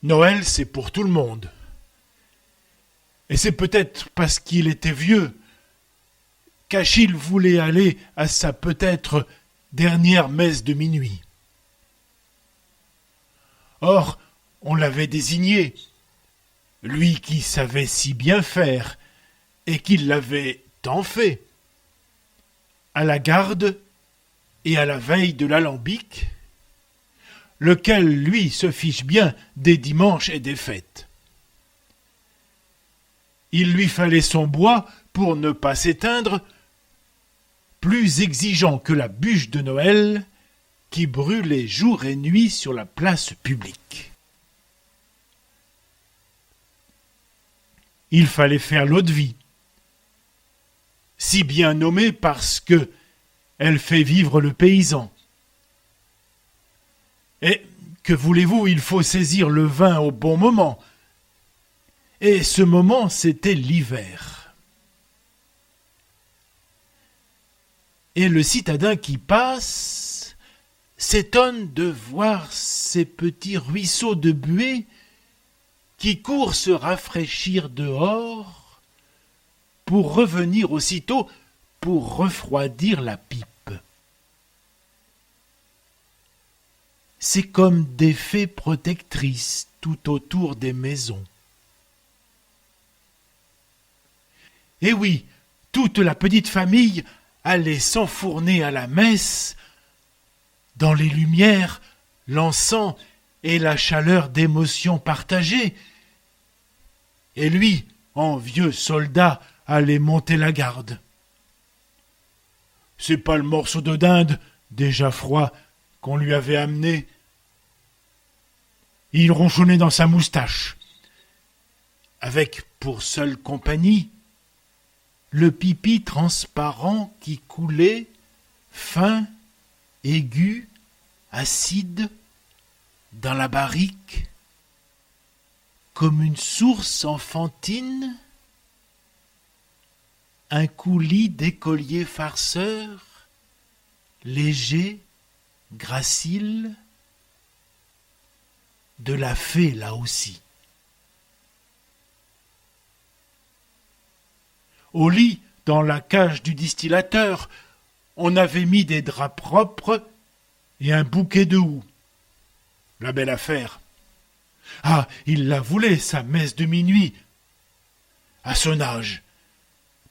Noël, c'est pour tout le monde. Et c'est peut-être parce qu'il était vieux qu'Achille voulait aller à sa peut-être dernière messe de minuit. Or, on l'avait désigné, lui qui savait si bien faire et qui l'avait tant fait, à la garde et à la veille de l'alambic, lequel, lui, se fiche bien des dimanches et des fêtes. Il lui fallait son bois pour ne pas s'éteindre, plus exigeant que la bûche de Noël qui brûlait jour et nuit sur la place publique. Il fallait faire l'eau-de-vie, si bien nommée parce que elle fait vivre le paysan. Et, que voulez-vous, il faut saisir le vin au bon moment. Et ce moment, c'était l'hiver. Et le citadin qui passe s'étonne de voir ces petits ruisseaux de buée qui courent se rafraîchir dehors pour revenir aussitôt pour refroidir la pipe. C'est comme des fées protectrices tout autour des maisons. Et oui, toute la petite famille allait s'enfourner à la messe dans les lumières, l'encens et la chaleur d'émotions partagées. Et lui, en vieux soldat, allait monter la garde. C'est pas le morceau de dinde, déjà froid, qu'on lui avait amené. Il ronchonnait dans sa moustache, avec pour seule compagnie le pipi transparent qui coulait, fin, aigu, acide, dans la barrique, comme une source enfantine, un coulis d'écolier farceur, léger, gracile, de la fée là aussi. Au lit, dans la cage du distillateur, on avait mis des draps propres et un bouquet de houx. La belle affaire. Ah, il la voulait, sa messe de minuit. À son âge,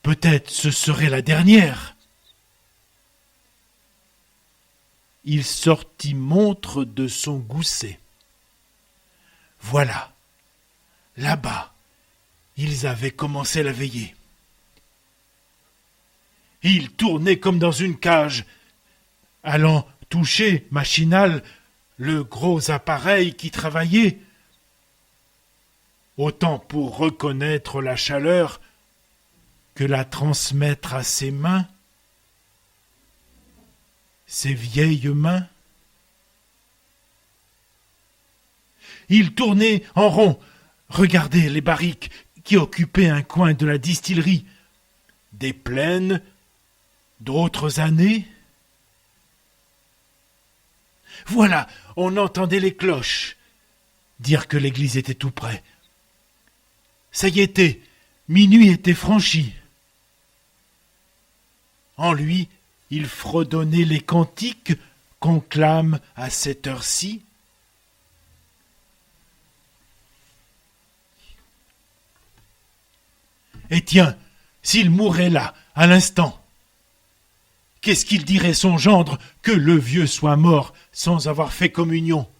peut-être ce serait la dernière. Il sortit montre de son gousset. Voilà, là-bas, ils avaient commencé la veillée. Il tournait comme dans une cage, allant toucher, machinal, le gros appareil qui travaillait, autant pour reconnaître la chaleur que la transmettre à ses mains, ses vieilles mains. Il tournait en rond, regardait les barriques qui occupaient un coin de la distillerie, des plaines, d'autres années. Voilà, on entendait les cloches dire que l'église était tout près. Ça y était, minuit était franchi. En lui, il fredonnait les cantiques qu'on clame à cette heure-ci. Et tiens, s'il mourait là, à l'instant, qu'est-ce qu'il dirait son gendre que le vieux soit mort sans avoir fait communion?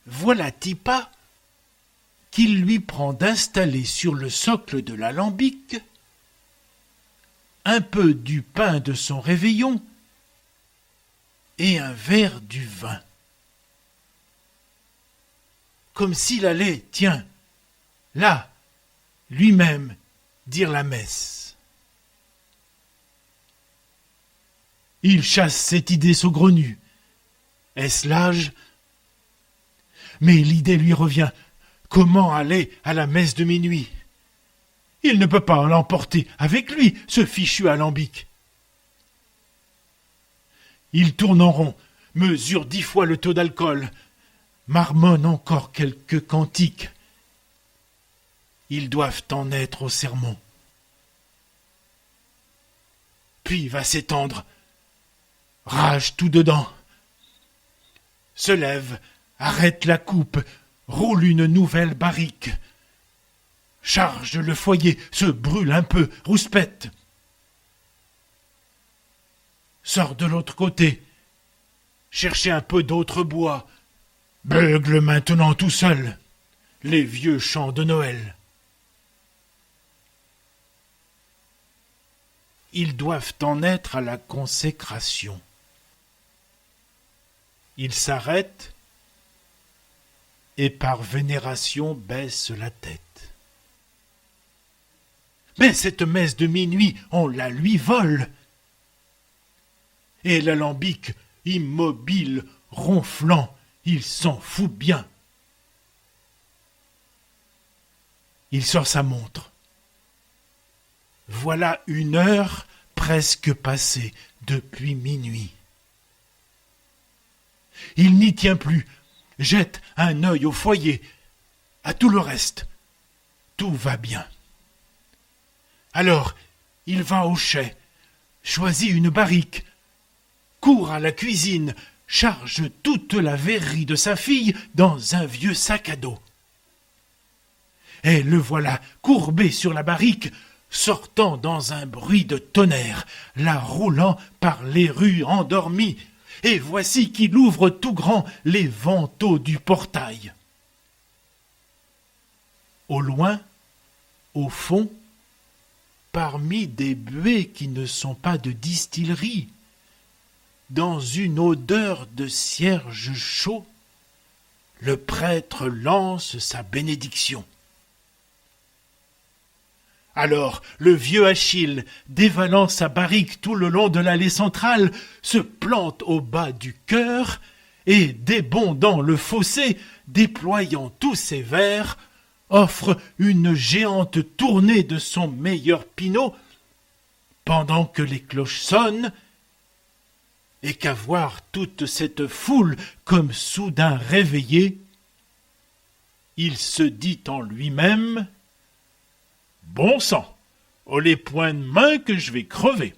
Voilà-t-il pas qu'il lui prend d'installer sur le socle de l'alambic un peu du pain de son réveillon et un verre du vin. Comme s'il allait, tiens, là, lui-même, dire la messe. Il chasse cette idée saugrenue. Est-ce l'âge? Mais l'idée lui revient. Comment aller à la messe de minuit? Il ne peut pas l'emporter avec lui, ce fichu alambic. Il tourne en rond, mesure 10 fois le taux d'alcool, marmonne encore quelques cantiques. Ils doivent en être au sermon. Puis va s'étendre, rage tout dedans, se lève, arrête la coupe, roule une nouvelle barrique, charge le foyer, se brûle un peu, rouspète, sort de l'autre côté, chercher un peu d'autre bois, beugle maintenant tout seul les vieux chants de Noël. Ils doivent en être à la consécration. Ils s'arrêtent et par vénération baissent la tête. Mais cette messe de minuit, on la lui vole. Et l'alambic, immobile, ronflant, il s'en fout bien. Il sort sa montre. Voilà 1 heure presque passée depuis minuit. Il n'y tient plus, jette un œil au foyer, à tout le reste. Tout va bien. Alors, il va au chai, choisit une barrique, court à la cuisine, charge toute la verrerie de sa fille dans un vieux sac à dos. Et le voilà courbé sur la barrique, sortant dans un bruit de tonnerre, la roulant par les rues endormies, et voici qu'il ouvre tout grand les vantaux du portail. Au loin, au fond, parmi des buées qui ne sont pas de distillerie, dans une odeur de cierge chaud, le prêtre lance sa bénédiction. Alors le vieux Achille, dévalant sa barrique tout le long de l'allée centrale, se plante au bas du chœur et, débondant le fossé, déployant tous ses vers, offre une géante tournée de son meilleur pinot, pendant que les cloches sonnent, et qu'à voir toute cette foule comme soudain réveillée, il se dit en lui-même: « Bon sang, oh les poings de main que je vais crever !»